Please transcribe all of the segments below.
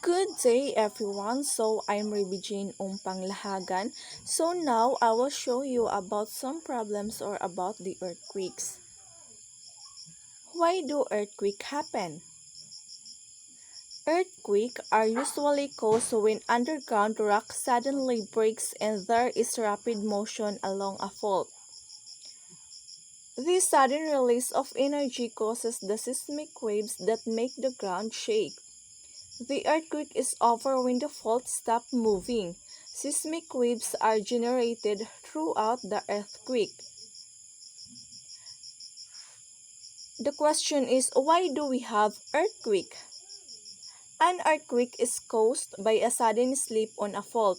Good day everyone. So I'm Rebijane Panglahagan. So now I will show you about some problems or about the earthquakes. Why do earthquakes happen? Earthquakes are usually caused when underground rock suddenly breaks and there is rapid motion along a fault. This sudden release of energy causes the seismic waves that make the ground shake. The earthquake is over when the fault stops moving. Seismic waves are generated throughout the earthquake. The question is, why do we have earthquake? An earthquake is caused by a sudden slip on a fault.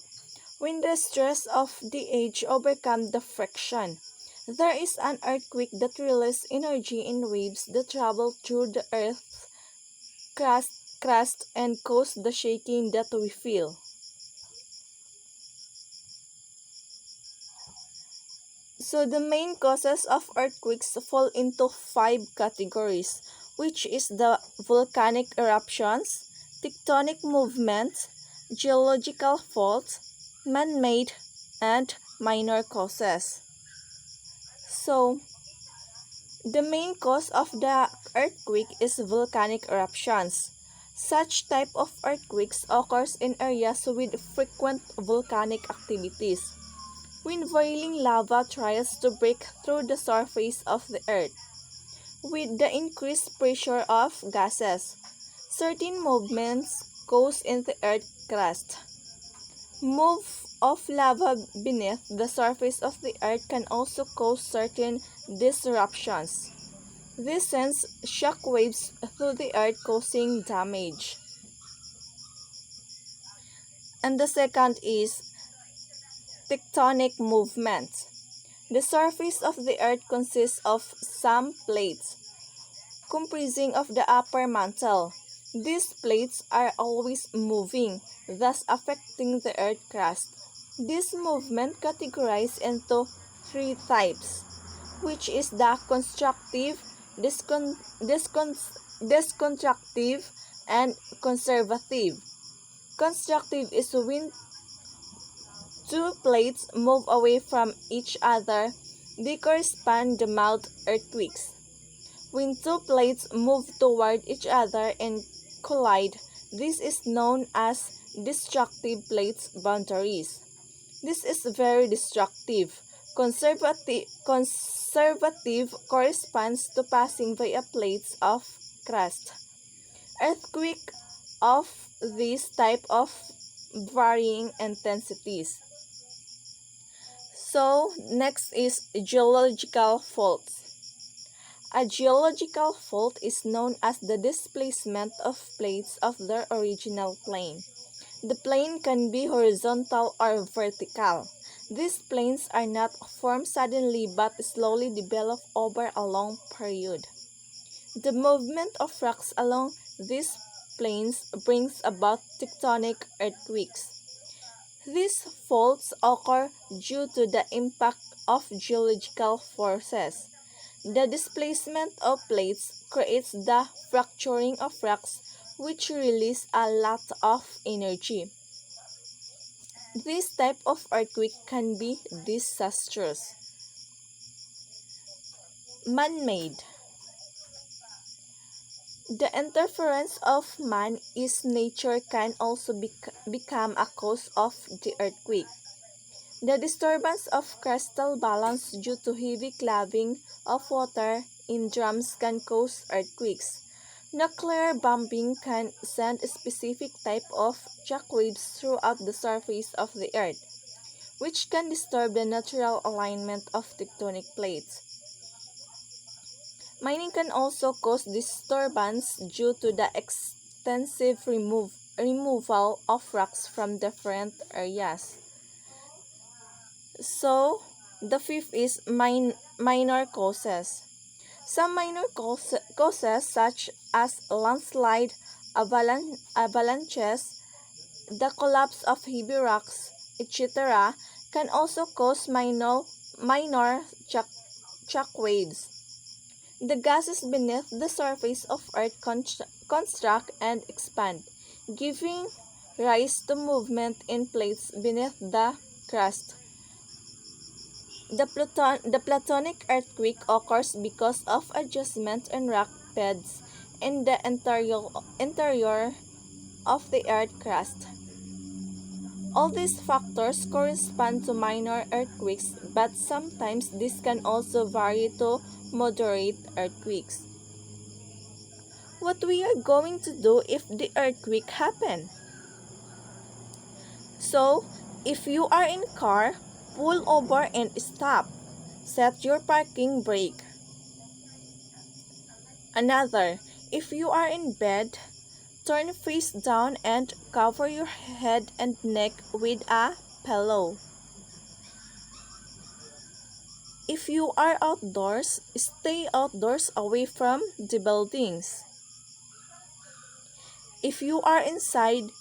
When the stress of the edge overcomes the friction, there is an earthquake that releases energy in waves that travel through the earth's crust and cause the shaking that we feel. So the main causes of earthquakes fall into five categories, which is the volcanic eruptions, tectonic movements, geological faults, man-made, and minor causes. So the main cause of the earthquake is volcanic eruptions. Such type of earthquakes occurs in areas with frequent volcanic activities, when boiling lava tries to break through the surface of the earth. With the increased pressure of gases, certain movements cause in the earth crust. Move of lava beneath the surface of the earth can also cause certain disruptions. This sends shock waves through the earth causing damage. And the second is tectonic movements. The surface of the earth consists of some plates, comprising of the upper mantle. These plates are always moving, thus affecting the earth crust. This movement categorized into three types, which is the constructive, deconstructive, and conservative. Constructive is when two plates move away from each other. They correspond to mouth earthquakes. When two plates move toward each other and collide, this is known as destructive plates boundaries. This is very destructive. Conservative corresponds to passing via plates of crust. Earthquake of this type of varying intensities. So, next is geological faults. A geological fault is known as the displacement of plates of their original plane. The plane can be horizontal or vertical. These planes are not formed suddenly but slowly develop over a long period. The movement of rocks along these planes brings about tectonic earthquakes. These faults occur due to the impact of geological forces. The displacement of plates creates the fracturing of rocks, which release a lot of energy. This type of earthquake can be disastrous. Man-made. The interference of man is nature can also become a cause of the earthquake. The disturbance of crustal balance due to heavy claving of water in drums can cause earthquakes. Nuclear bombing can send a specific type of shockwaves throughout the surface of the earth, which can disturb the natural alignment of tectonic plates. Mining can also cause disturbance due to the extensive removal of rocks from different areas. So, the fifth is minor causes. Some minor causes such as landslide, avalanches, the collapse of heavy rocks, etc. can also cause minor shock waves. The gases beneath the surface of Earth contract and expand. giving rise to movement in plates beneath the crust. The Platonic earthquake occurs because of adjustment in rock beds in the interior of the earth crust. All these factors correspond to minor earthquakes, but sometimes this can also vary to moderate earthquakes. What we are going to do if the earthquake happen? So, if you are in car, pull over and stop. Set your parking brake. Another, if you are in bed, turn face down and cover your head and neck with a pillow. If you are outdoors, stay outdoors away from the buildings. If you are inside,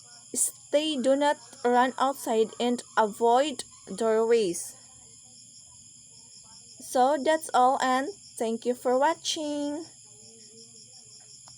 do not run outside and avoid doorways. So that's all, and thank you for watching.